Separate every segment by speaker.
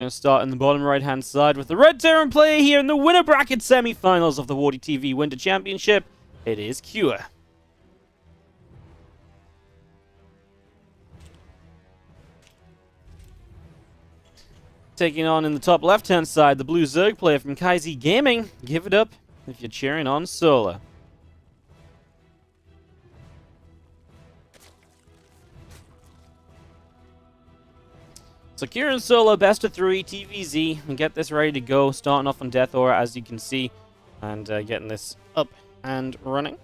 Speaker 1: Going to start in the bottom right-hand side with the red Terran player here in the winner bracket semi-finals of the WardiTV Winter Championship. It is Cure. Taking on in the top left-hand side, the blue Zerg player from KaiZ Gaming. Give it up if you're cheering on Solar. So Kieran Solo, best of 3, TVZ, and get this ready to go, starting off on Death Aura, as you can see, and getting this up and running.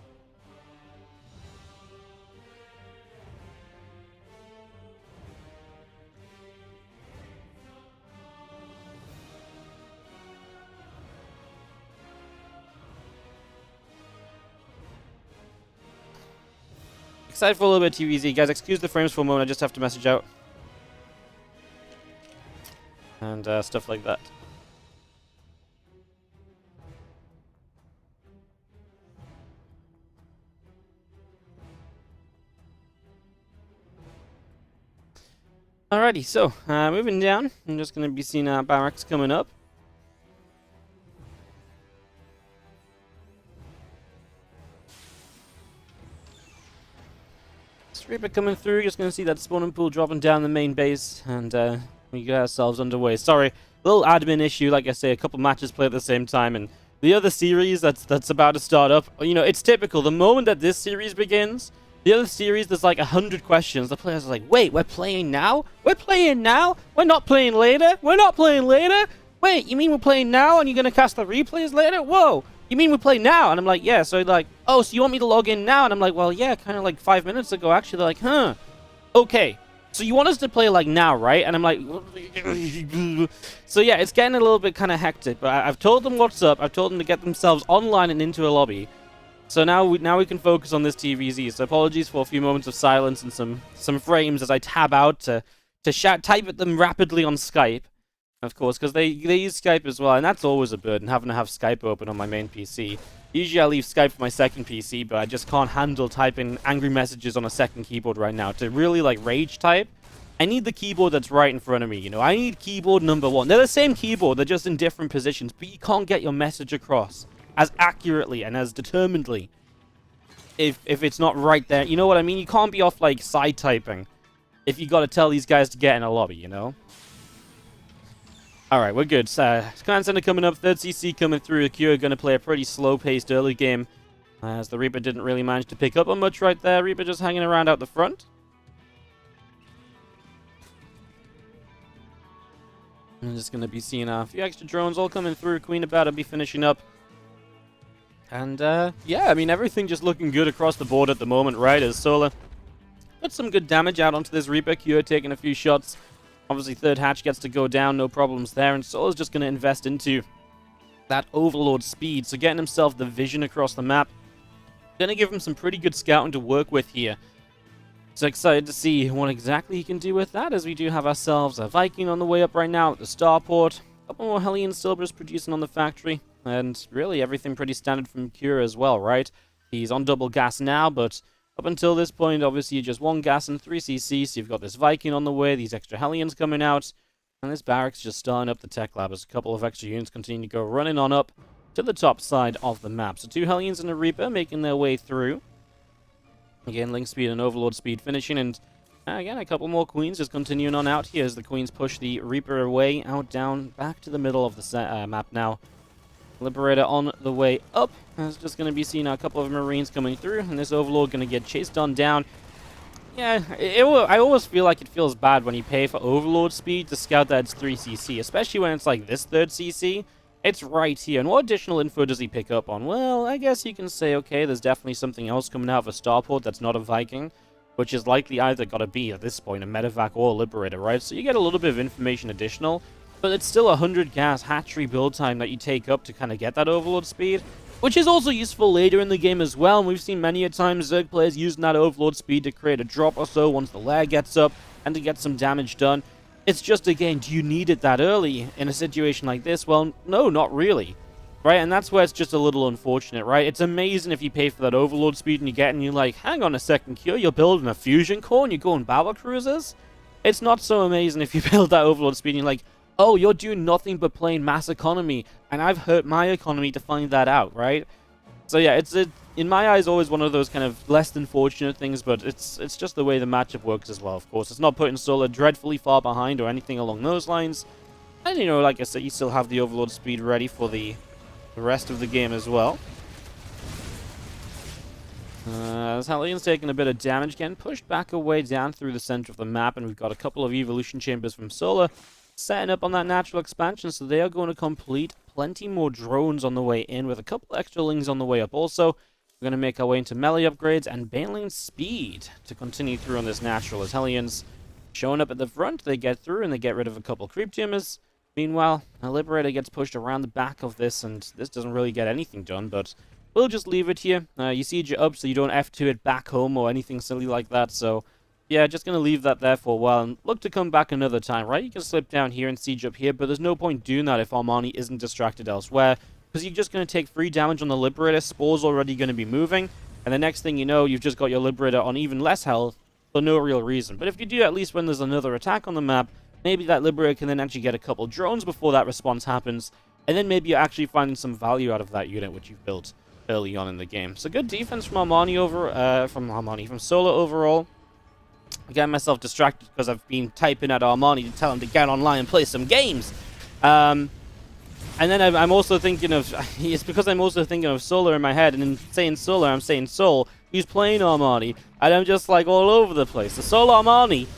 Speaker 1: Excited for a little bit of TVZ. Guys, excuse the frames for a moment, I just have to message out. And stuff like that. Alrighty, so moving down, I'm just going to be seeing barracks coming up. Reaper coming through, just going to see that spawning pool dropping down the main base, and we get ourselves underway. Sorry, little admin issue, like I say, a couple matches played at the same time, and the other series that's about to start up, you know, it's typical. The moment that this series begins, the other series, there's like 100 questions. The players are like, wait, we're playing now? We're playing now? We're not playing later? We're not playing later? Wait, you mean we're playing now and you're going to cast the replays later? Whoa! You mean we play now? And I'm like, yeah. So like, oh, so you want me to log in now? And I'm like, well, yeah, kind of like 5 minutes ago, actually. They're like, huh. Okay. So you want us to play like now, right? And I'm like, so yeah, it's getting a little bit kind of hectic. But I've told them what's up. I've told them to get themselves online and into a lobby. So now we can focus on this TVZ. So apologies for a few moments of silence and some frames as I tab out to type at them rapidly on Skype. Of course, because they use Skype as well, and that's always a burden, having to have Skype open on my main PC. Usually I leave Skype for my second PC, but I just can't handle typing angry messages on a second keyboard right now. To really, like, rage type, I need the keyboard that's right in front of me, you know? I need keyboard number 1. They're the same keyboard, they're just in different positions, but you can't get your message across as accurately and as determinedly if it's not right there. You know what I mean? You can't be off, like, side typing if you gotta tell these guys to get in a lobby, you know? Alright, we're good. Command Center coming up, 3rd CC coming through. Cure going to play a pretty slow-paced early game, as the Reaper didn't really manage to pick up on much right there. Reaper just hanging around out the front. I'm just going to be seeing a few extra drones all coming through. Queen about to be finishing up. And, yeah, I mean, everything just looking good across the board at the moment, right? As Solar put some good damage out onto this Reaper. Cure taking a few shots. Obviously, 3rd hatch gets to go down, no problems there, and Solar's just going to invest into that Overlord speed, so getting himself the vision across the map. Going to give him some pretty good scouting to work with here. So excited to see what exactly he can do with that, as we do have ourselves a Viking on the way up right now at the starport. A couple more Hellion Silvers producing on the factory, and really everything pretty standard from Cure as well, right? He's on double gas now, but up until this point, obviously, just 1 gas and 3 CC, so you've got this Viking on the way, these extra Hellions coming out, and this barracks just starting up the tech lab as a couple of extra units continue to go running on up to the top side of the map. So 2 Hellions and a Reaper making their way through. Again, Link Speed and Overlord Speed finishing, and again, a couple more Queens just continuing on out here as the Queens push the Reaper away, out, down, back to the middle of the map now. Liberator on the way up. There's just going to be seeing a couple of Marines coming through, and this Overlord going to get chased on down. Yeah, I always feel like it feels bad when you pay for Overlord speed to scout that it's 3cc, especially when it's like this 3rd cc. It's right here, and what additional info does he pick up on? Well, I guess you can say, okay, there's definitely something else coming out of a starport that's not a Viking, which is likely either got to be, at this point, a Medevac or a Liberator, right? So you get a little bit of information additional. But it's still 100 gas hatchery build time that you take up to kind of get that Overlord speed, which is also useful later in the game as well. And we've seen many a times Zerg players using that Overlord speed to create a drop or so once the lair gets up and to get some damage done. It's just, again, do you need it that early in a situation like this? Well, no, not really, right? And that's where it's just a little unfortunate, right? It's amazing if you pay for that Overlord speed and you get it and you're like, hang on a second, Cure, you're building a fusion core and you're going battle cruisers? It's not so amazing if you build that Overlord speed and you're like, oh, you're doing nothing but playing mass economy, and I've hurt my economy to find that out, right? So yeah, it's in my eyes always one of those kind of less than fortunate things, but it's just the way the matchup works as well, of course. It's not putting Solar dreadfully far behind or anything along those lines. And, you know, like I said, you still have the Overlord speed ready for the rest of the game as well. As Helion's taking a bit of damage, getting pushed back away down through the center of the map, and we've got a couple of evolution chambers from Solar setting up on that natural expansion, so they are going to complete plenty more drones on the way in, with a couple extra lings on the way up also. We're going to make our way into melee upgrades and Banelane speed to continue through on this natural. As Helion's showing up at the front, they get through and they get rid of a couple creep tumors. Meanwhile, a Liberator gets pushed around the back of this, and this doesn't really get anything done, but we'll just leave it here. You siege it up so you don't F2 it back home or anything silly like that, so yeah, just going to leave that there for a while and look to come back another time, right? You can slip down here and siege up here, but there's no point doing that if Armani isn't distracted elsewhere, because you're just going to take free damage on the Liberator. Spore's already going to be moving, and the next thing you know, you've just got your Liberator on even less health for no real reason. But if you do, at least when there's another attack on the map, maybe that Liberator can then actually get a couple drones before that response happens, and then maybe you're actually finding some value out of that unit which you've built early on in the game. So good defense from Armani from Solar overall. I'm getting myself distracted because I've been typing at Armani to tell him to get online and play some games. And then I'm also thinking of, it's because I'm also thinking of Solar in my head, and in saying Solar, I'm saying Sol. He's playing Armani, and I'm just like all over the place. The Sol Armani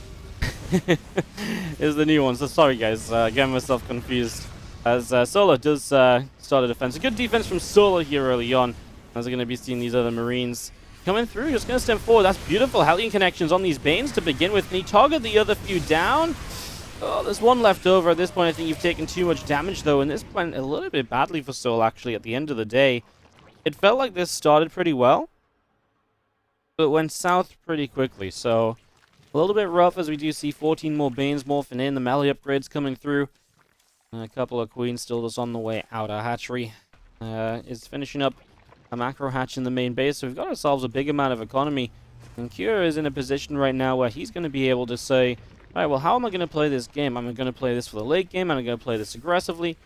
Speaker 1: is the new one. So sorry guys, getting myself confused. As Solar does start a defense. A good defense from Solar here early on, as we're going to be seeing these other Marines coming through. Just going to step forward. That's beautiful. Hellion connections on these Banes to begin with. Can he target the other few down? Oh, there's one left over. At this point, I think you've taken too much damage, though, and this went a little bit badly for Soul, actually, at the end of the day. It felt like this started pretty well, but went south pretty quickly, so a little bit rough as we do see 14 more Banes morphing in. The melee upgrades coming through. A couple of Queens still just on the way out. Our hatchery is finishing up a macro hatch in the main base, so we've got ourselves a big amount of economy. And Kira is in a position right now where he's going to be able to say, alright, well, how am I going to play this game? Am I going to play this for the late game? Am I going to play this aggressively?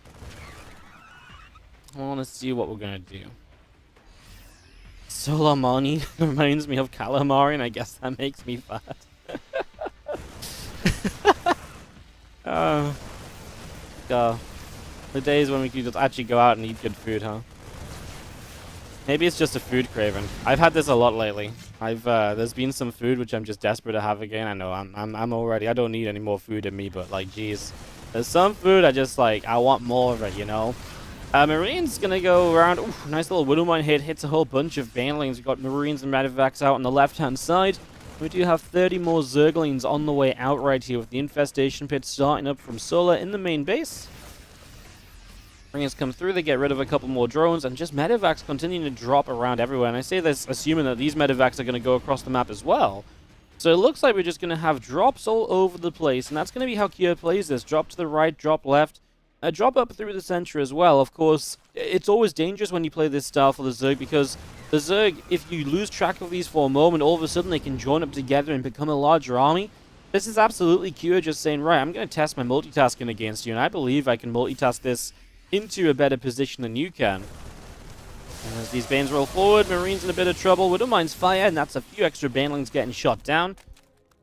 Speaker 1: Well, let's see what we're going to do. Solamani reminds me of calamari, and I guess that makes me fat. The days when we could just actually go out and eat good food, huh? Maybe it's just a food craving. I've had this a lot lately. There's been some food which I'm just desperate to have again. I know I'm already, I don't need any more food in me, but like, geez, there's some food I just like, I want more of it, you know. Marine's gonna go around. Ooh, nice little Widowmine hits a whole bunch of Banelings. We've got Marines and Medivacs out on the left-hand side. We do have 30 more Zerglings on the way out right here, with the infestation pit starting up from Solar in the main base. Marines come through, they get rid of a couple more drones, and just Medivacs continuing to drop around everywhere. And I say this assuming that these Medivacs are going to go across the map as well. So it looks like we're just going to have drops all over the place, and that's going to be how Kira plays this. Drop to the right, drop left, drop up through the center as well. Of course, it's always dangerous when you play this style for the Zerg, because the Zerg, if you lose track of these for a moment, all of a sudden they can join up together and become a larger army. This is absolutely Kira just saying, right, I'm going to test my multitasking against you, and I believe I can multitask this into a better position than you can. And as these Banes roll forward, Marine's in a bit of trouble. Widowmine's fire, and that's a few extra Banelings getting shot down.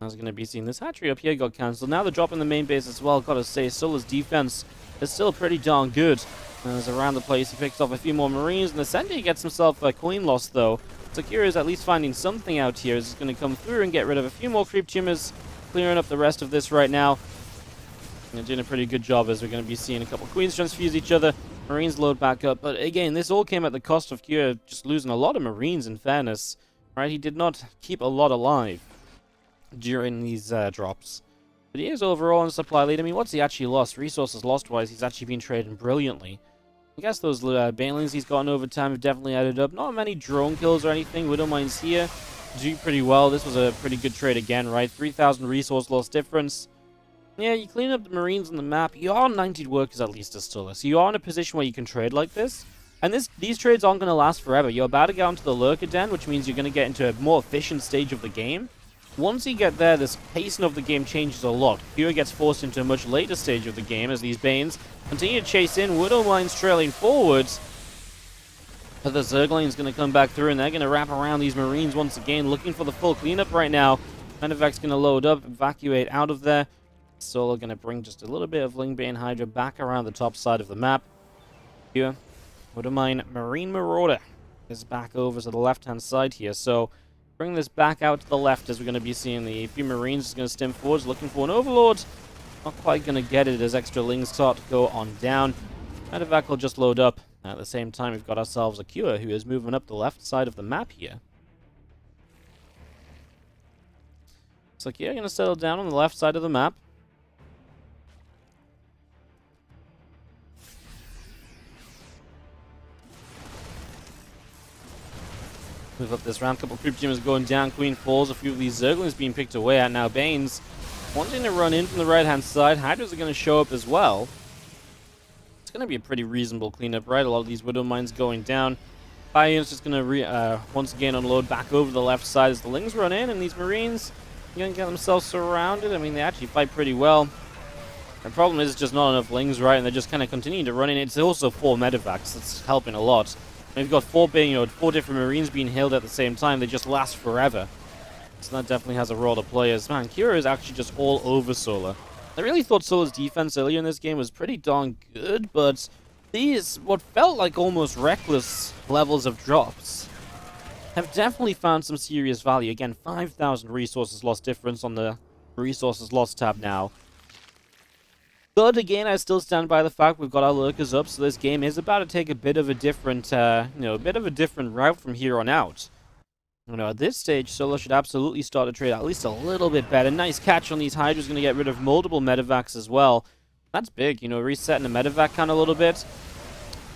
Speaker 1: I was going to be seeing this hatchery up here got cancelled. Now they're dropping the main base as well. Gotta say, Solar's defense is still pretty darn good. As around the place, he picks off a few more Marines, and the Ascendi gets himself a coin loss, though. So Kira is at least finding something out here. He's going to come through and get rid of a few more creep tumors, clearing up the rest of this right now. They're doing a pretty good job, as we're going to be seeing a couple Queens transfuse each other. Marines load back up. But again, this all came at the cost of Kira just losing a lot of Marines, in fairness. Right? He did not keep a lot alive during these drops. But he is overall in supply lead. I mean, what's he actually lost? Resources lost-wise, he's actually been trading brilliantly. I guess those Banelings he's gotten over time have definitely added up. Not many drone kills or anything. Widowmine's here. Do pretty well. This was a pretty good trade again, right? 3,000 resource loss difference. Yeah, you clean up the Marines on the map. You are 90 workers at least as Stiller, so you are in a position where you can trade like this. And these trades aren't going to last forever. You're about to get onto the Lurker Den, which means you're going to get into a more efficient stage of the game. once you get there, this pacing of the game changes a lot. Kira gets forced into a much later stage of the game as these Banes continue to chase in. Widow Mines trailing forwards. But the Zergling's going to come back through, and they're going to wrap around these Marines once again, looking for the full cleanup right now. Medevac's going to load up, evacuate out of there. Solo going to bring just a little bit of Lingbane Hydra back around the top side of the map. Here, Widow Mine Marine Marauder is back over to the left-hand side here, so bring this back out to the left as we're going to be seeing the few Marines is going to stem forwards, looking for an Overlord. Not quite going to get it as extra Lings start to go on down. Medevac will just load up. At the same time, we've got ourselves a Cure who is moving up the left side of the map here. So Cure going to settle down on the left side of the map. Move up this round. Couple of Creep Teamers going down. Queen falls. A few of these Zerglings being picked away at now. Banes wanting to run in from the right-hand side. Hydras are going to show up as well. It's going to be a pretty reasonable cleanup, right? A lot of these Widow Mines going down. Fire unit's just going to once again unload back over the left side as the Lings run in, and these Marines are going to get themselves surrounded. I mean, they actually fight pretty well. The problem is just not enough Lings, right? And they're just kind of continuing to run in. It's also 4 Medevacs. That's helping a lot. We've got 4 different Marines being healed at the same time. They just last forever. So that definitely has a role to play as, man, Kira is actually just all over Solar. I really thought Solar's defense earlier in this game was pretty darn good, but these, what felt like almost reckless levels of drops, have definitely found some serious value. Again, 5,000 resources lost difference on the resources lost tab now. But again, I still stand by the fact we've got our lurkers up, so this game is about to take a bit of a different, route from here on out. At this stage, Solo should absolutely start to trade at least a little bit better. Nice catch on these Hydras, going to get rid of multiple Medevacs as well. That's big, resetting the Medevac count a little bit.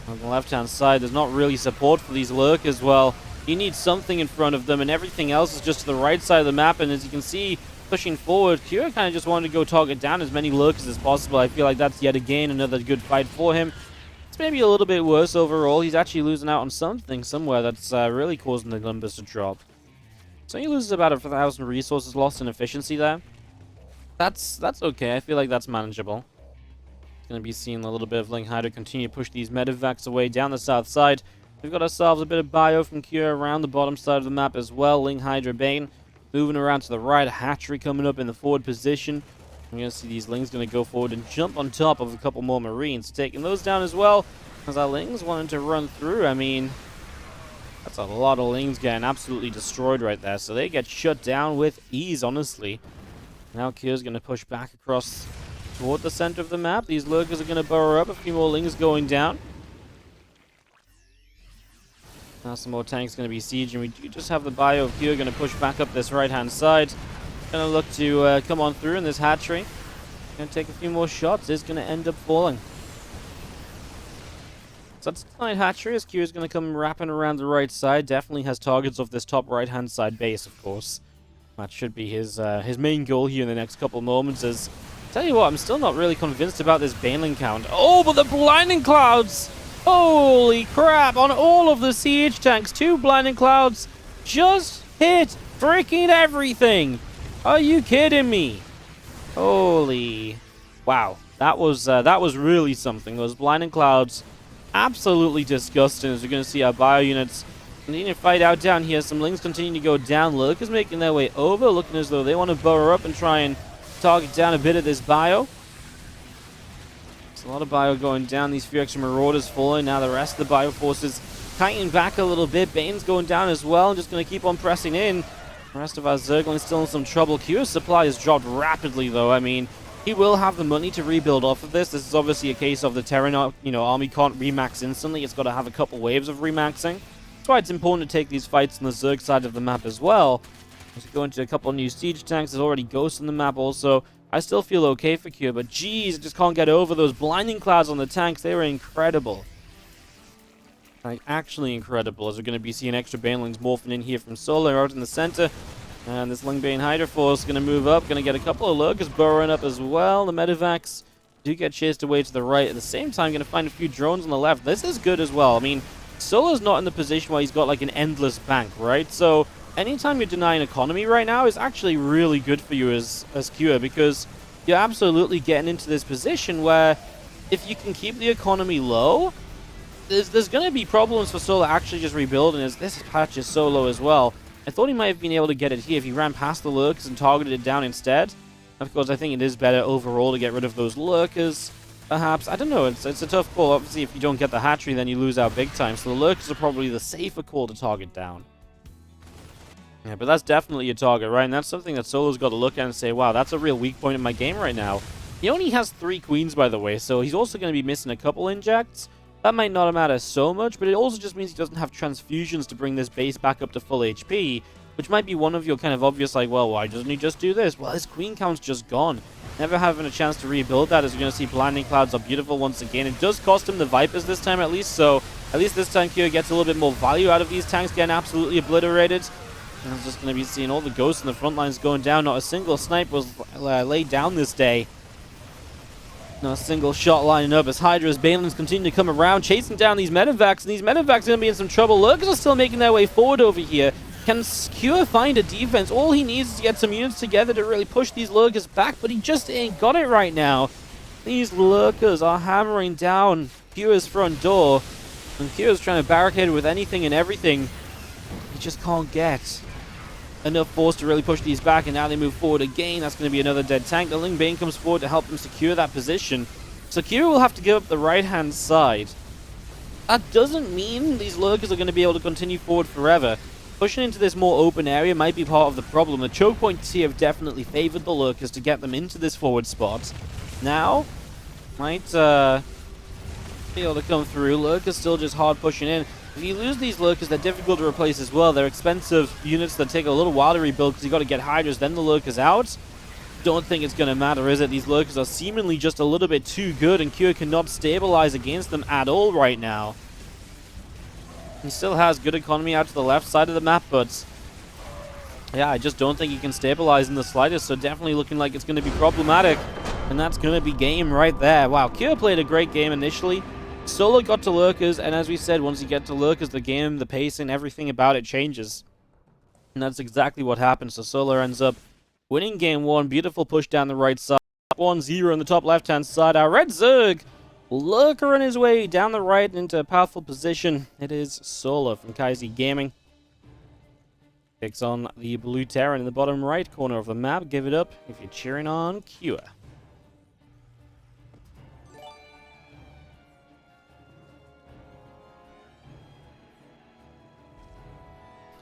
Speaker 1: On the left-hand side, there's not really support for these lurkers. Well, you need something in front of them, and everything else is just to the right side of the map. And as you can see, pushing forward, Kira kind of just wanted to go target down as many lurkers as possible. I feel like that's yet again another good fight for him. It's maybe a little bit worse overall. He's actually losing out on something somewhere that's really causing the numbers to drop. So he loses about 1,000 resources lost in efficiency there. That's okay. I feel like that's manageable. Going to be seeing a little bit of Ling Hydra continue to push these Medevacs away down the south side. We've got ourselves a bit of bio from Cure around the bottom side of the map as well. Ling Hydra Bane moving around to the right. Hatchery coming up in the forward position. We're going to see these Lings going to go forward and jump on top of a couple more Marines. Taking those down as well, as our Lings wanted to run through. I mean, that's a lot of Lings getting absolutely destroyed right there. So they get shut down with ease, honestly. Now Kyo's going to push back across toward the center of the map. These lurkers are going to burrow up. A few more Lings going down. Now some more tanks going to be sieging. We do just have the bio of Kyo going to push back up this right-hand side. Going to look to come on through in this hatchery. Going to take a few more shots. Is going to end up falling. So that's a nice hatchery as Q is going to come wrapping around the right side. Definitely has targets of this top right-hand side base, of course. That should be his main goal here in the next couple moments. As tell you what, I'm still not really convinced about this Baneling count. Oh, but the Blinding Clouds! Holy crap! On all of the siege tanks, 2 Blinding Clouds just hit freaking everything! Are you kidding me? Holy... Wow. That was really something. Those Blinding Clouds, absolutely disgusting. As we're going to see our bio units continue to fight out down here. Some Lings continue to go down. Lurkers making their way over, looking as though they want to burrow up and try and target down a bit of this bio. There's a lot of bio going down. These few extra Marauders falling. Now the rest of the bio forces tightening back a little bit. Bane's going down as well. Just going to keep on pressing in. The rest of our Zerglings still in some trouble. Q's supply has dropped rapidly, though. I mean, he will have the money to rebuild off of this. This is obviously a case of the Terran, army can't remax instantly. It's got to have a couple waves of remaxing. That's why it's important to take these fights on the Zerg side of the map as well. As we go into a couple of new siege tanks, there's already ghosts on the map also. I still feel okay for Q, but geez, I just can't get over those Blinding Clouds on the tanks. They were incredible. Like, actually incredible, as we're going to be seeing extra Banelings morphing in here from Solar out in the center. And this Lingbane Hydra force is going to move up, going to get a couple of lurkers burrowing up as well. The Medevacs do get chased away to the right. At the same time, going to find a few drones on the left. This is good as well. I mean, Solar's not in the position where he's got like an endless bank, right? So anytime you're denying economy right now is actually really good for you as Kua, because you're absolutely getting into this position where if you can keep the economy low, there's going to be problems for Solo actually just rebuilding, as this patch is so low as well. I thought he might have been able to get it here if he ran past the lurkers and targeted it down instead. Of course, I think it is better overall to get rid of those lurkers. Perhaps, I don't know, it's a tough call. Obviously, if you don't get the hatchery, then you lose out big time. So the lurkers are probably the safer call to target down. Yeah, but that's definitely a target, right? And that's something that Solo's got to look at and say, wow, that's a real weak point in my game right now. He only has 3 queens, by the way, so he's also going to be missing a couple injects. That might not matter so much, but it also just means he doesn't have transfusions to bring this base back up to full HP, which might be one of your kind of obvious, like, well, why doesn't he just do this? Well, his queen count's just gone. Never having a chance to rebuild that, as you're going to see Blinding Clouds are beautiful once again. It does cost him the Vipers this time, at least, so at least this time Kyo gets a little bit more value out of these tanks getting absolutely obliterated. And I'm just going to be seeing all the ghosts in the front lines going down. Not a single snipe was laid down this day. Not a single shot lining up as Hydra's Balins continue to come around, chasing down these medevacs, and these medevacs are going to be in some trouble. Lurkers are still making their way forward over here. Can Cure find a defense? All he needs is to get some units together to really push these lurkers back, but he just ain't got it right now. These lurkers are hammering down Cure's front door, and Cure's trying to barricade it with anything and everything. He just can't get enough force to really push these back, and now they move forward again. That's going to be another dead tank. The Ling Bane comes forward to help them secure that position. So Kira will have to give up the right-hand side. That doesn't mean these lurkers are going to be able to continue forward forever. Pushing into this more open area might be part of the problem. The choke points here have definitely favored the lurkers to get them into this forward spot. Now, might be able to come through. Lurkers still just hard pushing in. If you lose these lurkers, they're difficult to replace as well. They're expensive units that take a little while to rebuild because you've got to get Hydras, then the lurkers out. Don't think it's going to matter, is it? These lurkers are seemingly just a little bit too good, and Kyo cannot stabilize against them at all right now. He still has good economy out to the left side of the map, but yeah, I just don't think he can stabilize in the slightest, so definitely looking like it's going to be problematic, and that's going to be game right there. Wow, Kyo played a great game initially. Solo got to lurkers, and as we said, once you get to lurkers, the game, the pace, and everything about it changes. And that's exactly what happened. So Solo ends up winning game 1. Beautiful push down the right side. 1-0 on the top left-hand side. Our Red Zerg lurkering his way down the right into a powerful position. It is Solo from Kaizi Gaming. Takes on the Blue Terran in the bottom right corner of the map. Give it up if you're cheering on Kua.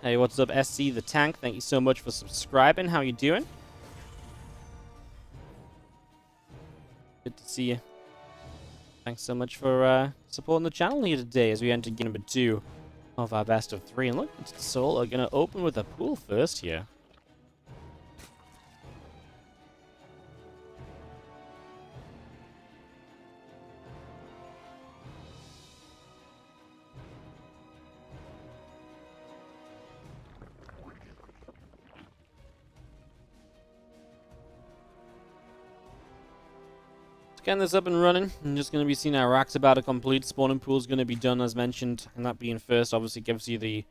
Speaker 1: Hey, what's up, SC the Tank? Thank you so much for subscribing. How you doing? Good to see you. Thanks so much for supporting the channel here today as we enter game number 2 of our best of 3. And look, it's Solo going to open with a pool first here. Getting this up and running. I'm just going to be seeing our racks about to complete. Spawning pool is going to be done as mentioned, and that being first obviously gives you the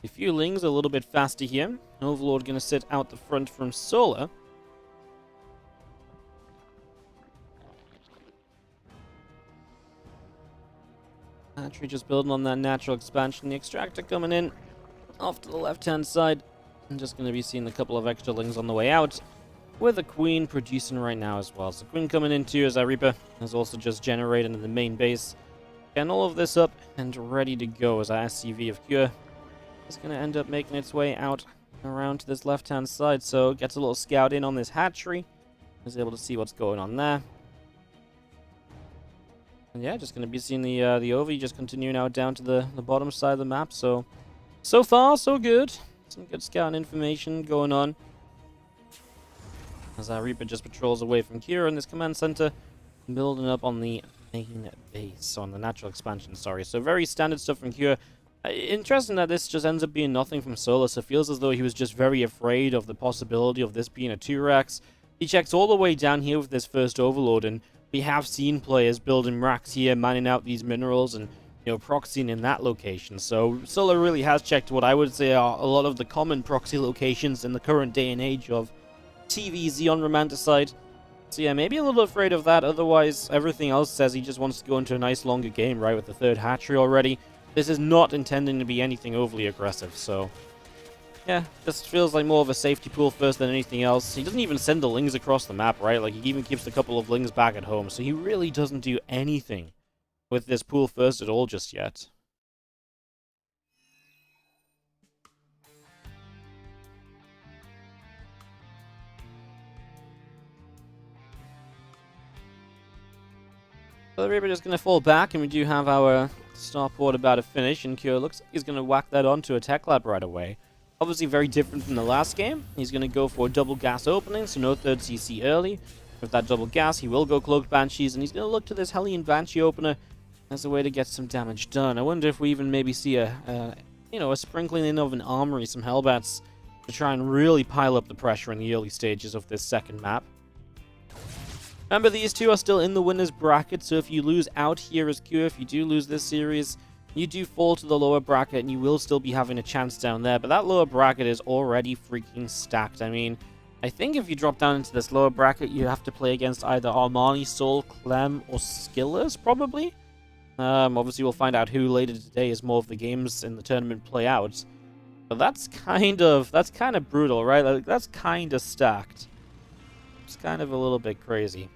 Speaker 1: few lings a little bit faster here. Overlord going to sit out the front from Solar. Hatchery just building on that natural expansion. The extractor coming in off to the left hand side. I'm just going to be seeing a couple of extra lings on the way out, with a Queen producing right now as well. So Queen coming in too, as our Reaper has also just generated in the main base. Getting all of this up and ready to go as our SCV of Cure is going to end up making its way out around to this left-hand side. So gets a little scout in on this hatchery. Is able to see what's going on there. And yeah, just going to be seeing the OV just continuing out down to the bottom side of the map. So far, so good. Some good scouting information going on as our Reaper just patrols away from Kira in this command center, building up on the main base, on the natural expansion, sorry. So very standard stuff from Kira. Interesting that this just ends up being nothing from Solo, so it feels as though he was just very afraid of the possibility of this being a 2-racks. He checks all the way down here with this first Overlord, and we have seen players building racks here, manning out these minerals, and proxying in that location. So Solar really has checked what I would say are a lot of the common proxy locations in the current day and age of TVZ on Romanticide. So yeah, maybe a little afraid of that. Otherwise, everything else says he just wants to go into a nice longer game, right, with the third hatchery already. This is not intending to be anything overly aggressive, so yeah, just feels like more of a safety pool first than anything else. He doesn't even send the lings across the map, right? Like, he even keeps a couple of lings back at home, so he really doesn't do anything with this pool first at all just yet. So the Reaper just going to fall back, and we do have our starport about to finish, and Kyo looks like he's going to whack that onto a tech lab right away. Obviously very different from the last game. He's going to go for a double gas opening, so no third CC early. With that double gas, he will go Cloaked Banshees, and he's going to look to this Hellion Banshee opener as a way to get some damage done. I wonder if we even maybe see a sprinkling in of an armory, some Hellbats, to try and really pile up the pressure in the early stages of this second map. Remember, these two are still in the winner's bracket, so if you lose out here as Q, if you do lose this series, you do fall to the lower bracket, and you will still be having a chance down there, but that lower bracket is already freaking stacked. I mean, I think if you drop down into this lower bracket, you have to play against either Armani, Soul, Clem, or Skillers, probably. Obviously, we'll find out who later today as more of the games in the tournament play out. But that's kind of brutal, right? Like, that's kind of stacked. It's kind of a little bit crazy.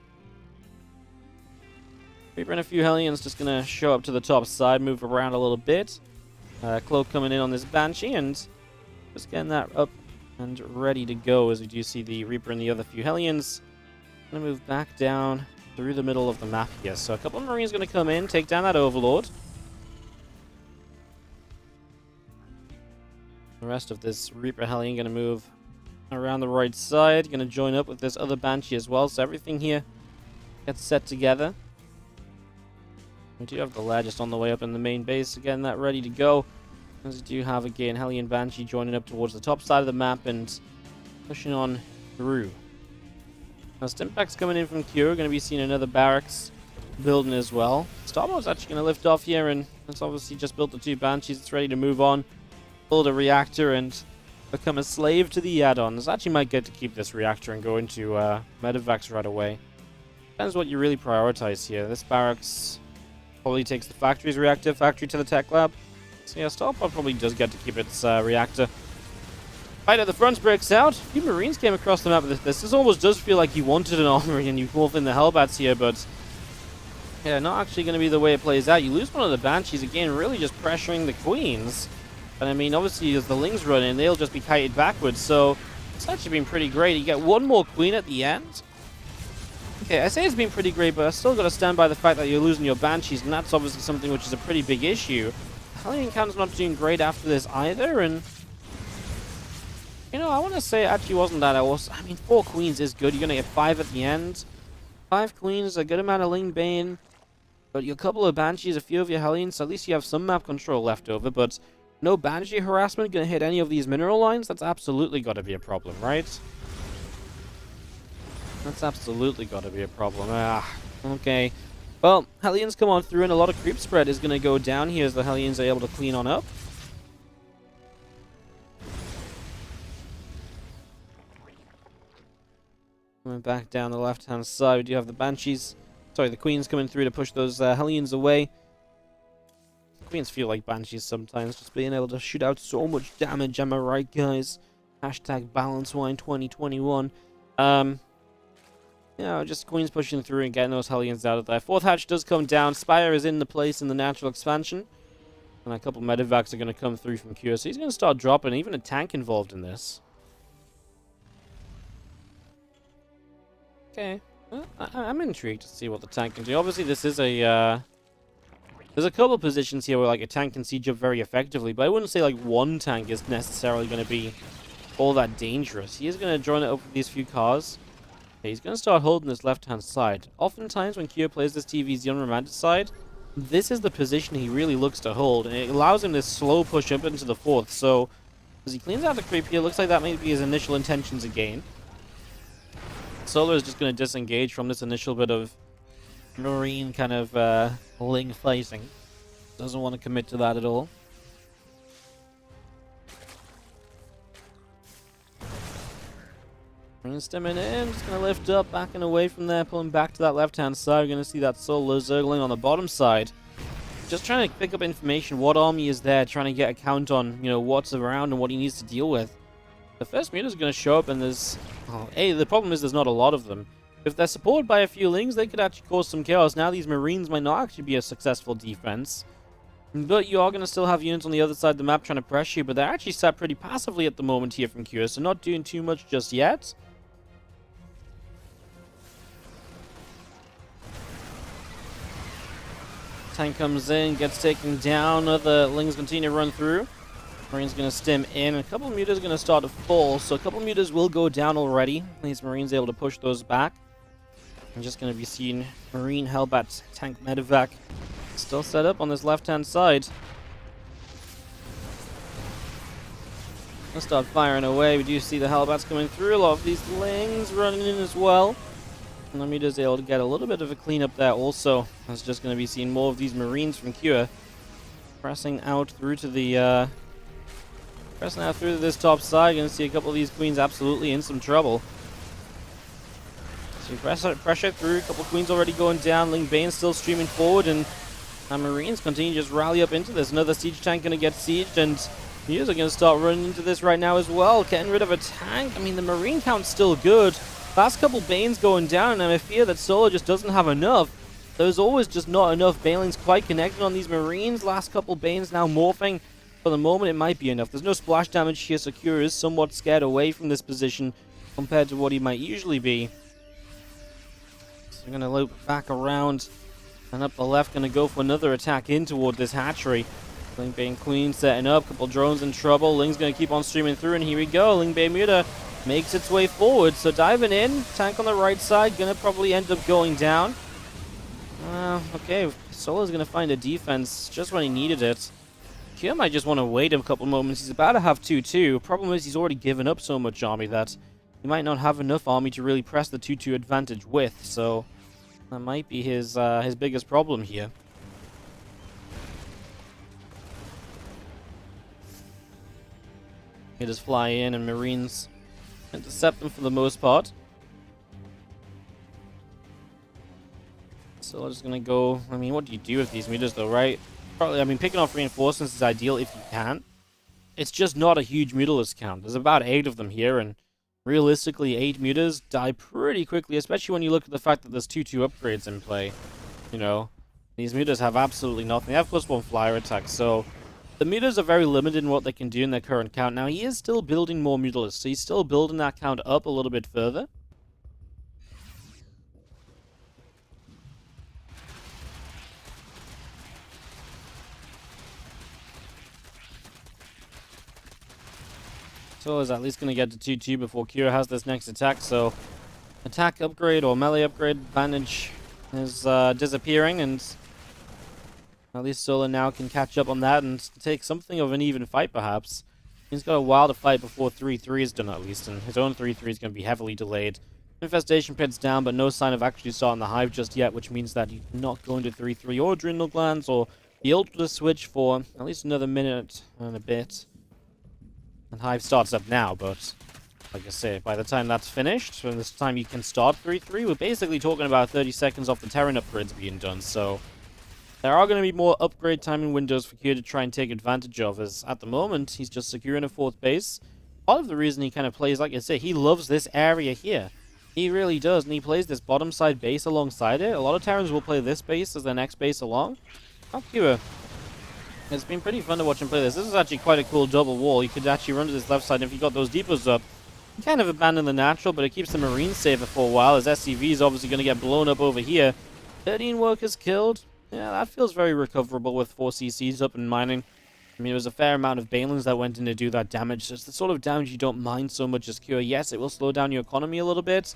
Speaker 1: Reaper and a few Hellions just going to show up to the top side, move around a little bit. Cloak coming in on this Banshee, and just getting that up and ready to go as we do see the Reaper and the other few Hellions. Going to move back down through the middle of the map here. So a couple of Marines going to come in, take down that Overlord. The rest of this Reaper Hellion going to move around the right side. Going to join up with this other Banshee as well. So everything here gets set together. We do have the lad just on the way up in the main base, getting that ready to go. As we do have, again, Hellion Banshee joining up towards the top side of the map and pushing on through. Now, Stimpak's coming in from Q. We're going to be seeing another barracks building as well. Starboard's actually going to lift off here, and it's obviously just built the two Banshees. It's ready to move on, build a reactor, and become a slave to the add-ons. Actually might get to keep this reactor and go into Medivacs right away. Depends what you really prioritize here. This barracks probably takes the factory's reactor, factory to the tech lab. So yeah, Starpod probably does get to keep its reactor. Fight at the front breaks out. A few Marines came across the map with this. This almost does feel like you wanted an armory and you pulled in the Hellbats here, but yeah, not actually going to be the way it plays out. You lose one of the Banshees, again, really just pressuring the Queens. And I mean, obviously, as the Lings run in, they'll just be kited backwards, so it's actually been pretty great. You get one more Queen at the end. Okay, I say it's been pretty great, but I still got to stand by the fact that you're losing your Banshees, and that's obviously something which is a pretty big issue. Hellion Cam's not doing great after this either, and you know, I want to say it actually wasn't that awesome. I mean, 4 Queens is good. You're going to get 5 at the end. 5 Queens, a good amount of Ling Bane, but a couple of Banshees, a few of your Hellions, so at least you have some map control left over, but no Banshee harassment going to hit any of these mineral lines? That's absolutely got to be a problem, right? That's absolutely got to be a problem. Okay. Well, Hellions come on through, and a lot of creep spread is going to go down here as the Hellions are able to clean on up. Coming back down the left-hand side, we do have the Banshees. Sorry, the Queens coming through to push those Hellions away. Queens feel like Banshees sometimes, just being able to shoot out so much damage, am I right, guys? Hashtag BalanceWine 2021. Just Queens pushing through and getting those Hellions out of there. 4th hatch does come down. Spire is in the place in the natural expansion. And a couple Medivacs are going to come through from Q, so he's going to start dropping even a tank involved in this. Okay. Well, I'm intrigued to see what the tank can do. Obviously, this is a there's a couple of positions here where like a tank can siege up very effectively, but I wouldn't say like one tank is necessarily going to be all that dangerous. He is going to join it up with these few cars. Okay, he's going to start holding this left-hand side. Oftentimes when Kyo plays this TVZ on Romanticide, this is the position he really looks to hold, and it allows him this slow push up into the 4th. So as he cleans out the creep here, looks like that may be his initial intentions again. Solar is just going to disengage from this initial bit of Marine kind of Ling fighting. Doesn't want to commit to that at all. Stemming in, just going to lift up, backing away from there, pulling back to that left-hand side. We're going to see that solo zergling on the bottom side. Just trying to pick up information, what army is there, trying to get a count on, you know, what's around and what he needs to deal with. The first meter is going to show up and there's... Oh, hey, the problem is there's not a lot of them. If they're supported by a few lings, they could actually cause some chaos. Now these Marines might not actually be a successful defense. But you are going to still have units on the other side of the map trying to pressure you, but they're actually sat pretty passively at the moment here from Cure, so not doing too much just yet. Tank comes in, gets taken down, other lings continue to run through. Marine's going to stem in, and a couple of mutas are going to start to fall, so a couple of mutas will go down already. These Marines able to push those back. I'm just going to be seeing Marine Hellbat tank medevac still set up on this left-hand side. Let's start firing away. We do see the Hellbats coming through, a lot of these lings running in as well. And the muta's able to get a little bit of a cleanup there also. I was just going to be seeing more of these Marines from Cure pressing out through to the pressing out through to this top side. Going to see a couple of these queens absolutely in some trouble. So you pressure through, a couple of queens already going down. Ling Bane still streaming forward, and Marines continue to just rally up into this. Another siege tank going to get sieged, and Mutas are going to start running into this right now as well. Getting rid of a tank. I mean, the Marine count's still good. Last couple Banes going down, and I fear that Solo just doesn't have enough. There's always just not enough Banelings quite connected on these Marines. Last couple Banes now morphing. For the moment, it might be enough. There's no splash damage here, so Cure is somewhat scared away from this position compared to what he might usually be. So we're going to loop back around, and up the left, going to go for another attack in toward this hatchery. Ling Bane Queen setting up, couple drones in trouble. Ling's going to keep on streaming through, and here we go. Ling Bane Muta makes its way forward, so diving in, tank on the right side, gonna probably end up going down. Okay, Solo's gonna find a defense just when he needed it. Cure might just want to wait a couple moments. He's about to have 2-2. Problem is he's already given up so much army that he might not have enough army to really press the 2-2 advantage with, so that might be his biggest problem here. He just fly in, and Marines intercept them for the most part. So I'm just gonna go. I mean, what do you do with these meters though, right? Probably, I mean, picking off reinforcements is ideal if you can. It's just not a huge mutalist count. There's about 8 of them here, and realistically, 8 mutas die pretty quickly, especially when you look at the fact that there's 2-2 upgrades in play. You know, these mutas have absolutely nothing. They have +1 flyer attack, so the mutas are very limited in what they can do in their current count. Now, he is still building more mutalists, so he's still building that count up a little bit further. So is at least going to get to 2-2 before Cure has this next attack, so attack upgrade or melee upgrade advantage is disappearing, and at least Solo now can catch up on that and take something of an even fight, perhaps. He's got a while to fight before 3-3 is done, at least, and his own 3-3 is going to be heavily delayed. Infestation Pit's down, but no sign of actually starting the Hive just yet, which means that you cannot go into 3-3 or Adrenal Glands or be able to switch for at least another minute and a bit. And Hive starts up now, but like I say, by the time that's finished, by this time you can start 3-3, we're basically talking about 30 seconds off the Terran upgrades being done, so there are going to be more upgrade timing windows for Cure to try and take advantage of, as at the moment, he's just securing a 4th base. Part of the reason he kind of plays, like I say, he loves this area here. He really does, and he plays this bottom side base alongside it. A lot of Terrans will play this base as their next base along. Not Cure. It's been pretty fun to watch him play this. This is actually quite a cool double wall. You could actually run to this left side, and if you got those depots up, you kind of abandon the natural, but it keeps the Marines safer for a while, as SCV is obviously going to get blown up over here. 13 workers killed. Yeah, that feels very recoverable with 4 CCs up and mining. I mean, there was a fair amount of Banelings that went in to do that damage. It's the sort of damage you don't mind so much as Cure. Yes, it will slow down your economy a little bit.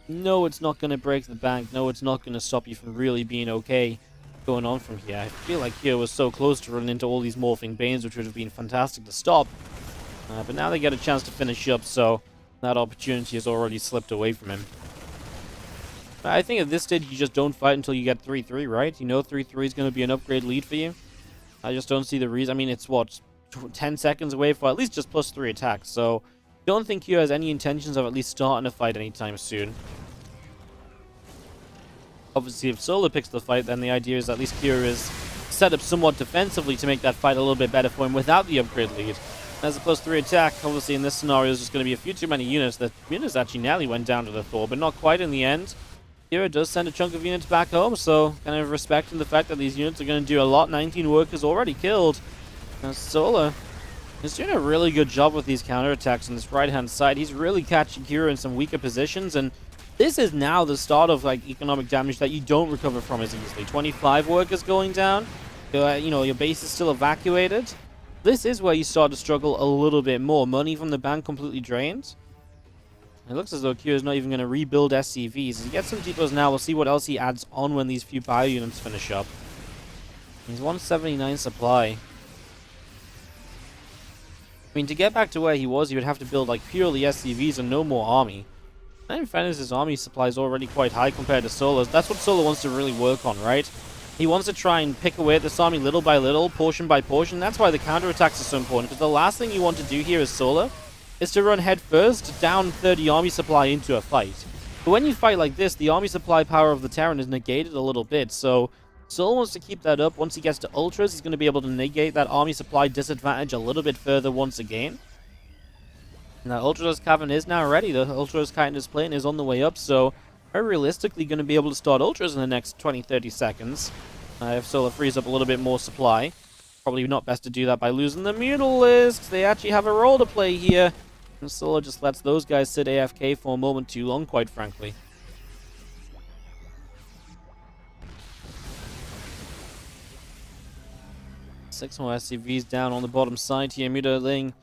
Speaker 1: No, it's not going to break the bank. No, it's not going to stop you from really being okay going on from here. I feel like Cure was so close to running into all these morphing Banes, which would have been fantastic to stop. But now they get a chance to finish up, so that opportunity has already slipped away from him. I think at this stage, you just don't fight until you get 3-3, right? You know 3-3 is going to be an upgrade lead for you. I just don't see the reason. I mean, it's what, 10 seconds away for at least just +3 attacks, so don't think Kyo has any intentions of at least starting a fight anytime soon. Obviously, if Solar picks the fight, then the idea is at least Kyo is set up somewhat defensively to make that fight a little bit better for him without the upgrade lead. As a +3 attack, obviously in this scenario, is just going to be a few too many units. The units actually nearly went down to the Thor, but not quite in the end. Kyo does send a chunk of units back home, so kind of respecting the fact that these units are going to do a lot. 19 workers already killed. Solar is doing a really good job with these counterattacks on this right-hand side. He's really catching Kyo in some weaker positions, and this is now the start of like economic damage that you don't recover from as easily. 25 workers going down. Your base is still evacuated. This is where you start to struggle a little bit more. Money from the bank completely drained. It looks as though Kyo is not even going to rebuild SCVs. As he gets some depots now, we'll see what else he adds on when these few bio units finish up. He's 179 supply. I mean, to get back to where he was, he would have to build like purely SCVs and no more army. And in fairness, his army supply is already quite high compared to Solar's. That's what Solar wants to really work on, right? He wants to try and pick away at this army little by little, portion by portion. That's why the counterattacks are so important, because the last thing you want to do here as Solar is to run head first down 30 army supply into a fight. But when you fight like this, the army supply power of the Terran is negated a little bit, so Solar wants to keep that up. Once he gets to Ultras, he's going to be able to negate that army supply disadvantage a little bit further once again. And that Ultras Cavern is now ready. The Ultras Kindness plane is on the way up, so very realistically going to be able to start Ultras in the next 20-30 seconds. If Solar frees up a little bit more supply. Probably not best to do that by losing the Mutalisks. They actually have a role to play here. And Solar just lets those guys sit AFK for a moment too long, quite frankly. Six more SCVs down on the bottom side here. Mutaling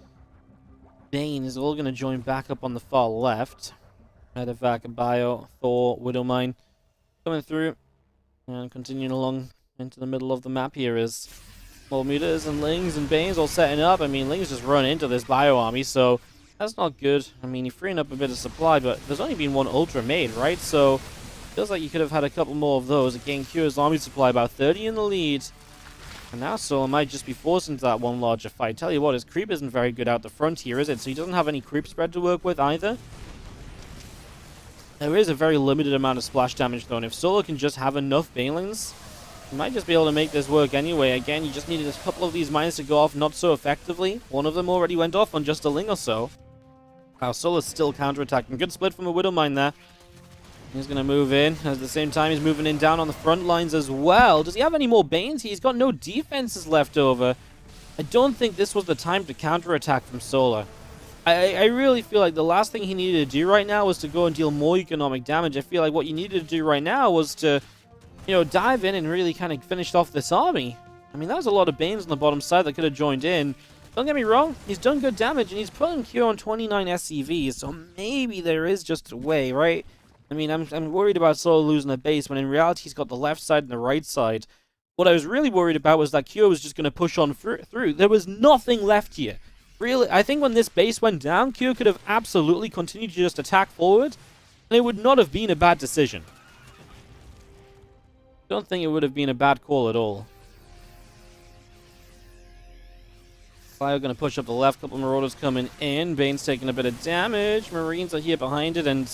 Speaker 1: Bane is all going to join back up on the far left. Medevac, Bio, Thor, Widowmine coming through and continuing along into the middle of the map here is more Mutas and Lings and Banes all setting up. I mean, Lings just run into this Bio army, so that's not good. I mean, you're freeing up a bit of supply, but there's only been one Ultra made, right? So feels like you could have had a couple more of those. Again, Kyo's army supply about 30 in the lead. And now Solar might just be forced into that one larger fight. Tell you what, his creep isn't very good out the front here, is it? So he doesn't have any creep spread to work with either. There is a very limited amount of splash damage though, and if Solar can just have enough Banelings, you might just be able to make this work anyway. Again, you just needed a couple of these mines to go off not so effectively. One of them already went off on just a Ling or so. Wow, Solar's still counterattacking. Good split from a Widow Mine there. He's going to move in. At the same time, he's moving in down on the front lines as well. Does he have any more Banes? He's got no defenses left over. I don't think this was the time to counterattack from Solar. I really feel like the last thing he needed to do right now was to go and deal more economic damage. I feel like what you needed to do right now was to, dive in and really kind of finish off this army. I mean, that was a lot of Banes on the bottom side that could have joined in. Don't get me wrong, he's done good damage, and he's putting Q on 29 SCVs, so maybe there is just a way, right? I mean, I'm worried about Solar losing a base, when in reality he's got the left side and the right side. What I was really worried about was that Q was just going to push on through. There was nothing left here. Really, I think when this base went down, Q could have absolutely continued to just attack forward, and it would not have been a bad decision. Don't think it would have been a bad call at all. Bio going to push up the left, couple of Marauders coming in. Bane's taking a bit of damage. Marines are here behind it, and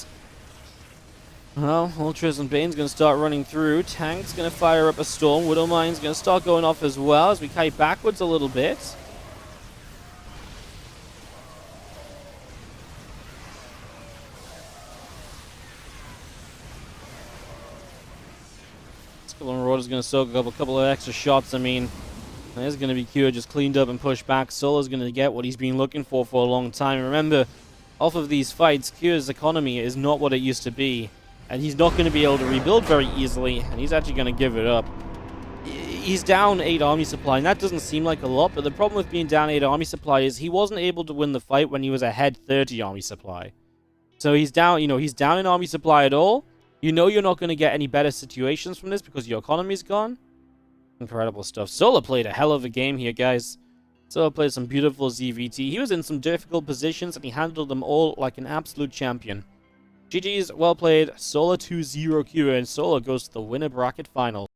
Speaker 1: well, Ultras and Bane's going to start running through. Tank's going to fire up a Storm. Widowmine's going to start going off as well as we kite backwards a little bit. This couple of Marauders going to soak up a couple of extra shots. I mean, there's going to be Q just cleaned up and pushed back. Solar's going to get what he's been looking for a long time. Remember, off of these fights, Q's economy is not what it used to be. And he's not going to be able to rebuild very easily, and he's actually going to give it up. He's down 8 army supply, and that doesn't seem like a lot, but the problem with being down 8 army supply is he wasn't able to win the fight when he was ahead 30 army supply. So he's down, he's down in army supply at all. You know you're not going to get any better situations from this because your economy's gone. Incredible stuff. Solar played a hell of a game here, guys. Solar played some beautiful ZvT. He was in some difficult positions, and he handled them all like an absolute champion. GG's, well played. Solar 2-0 Q, and Solar goes to the winner bracket final.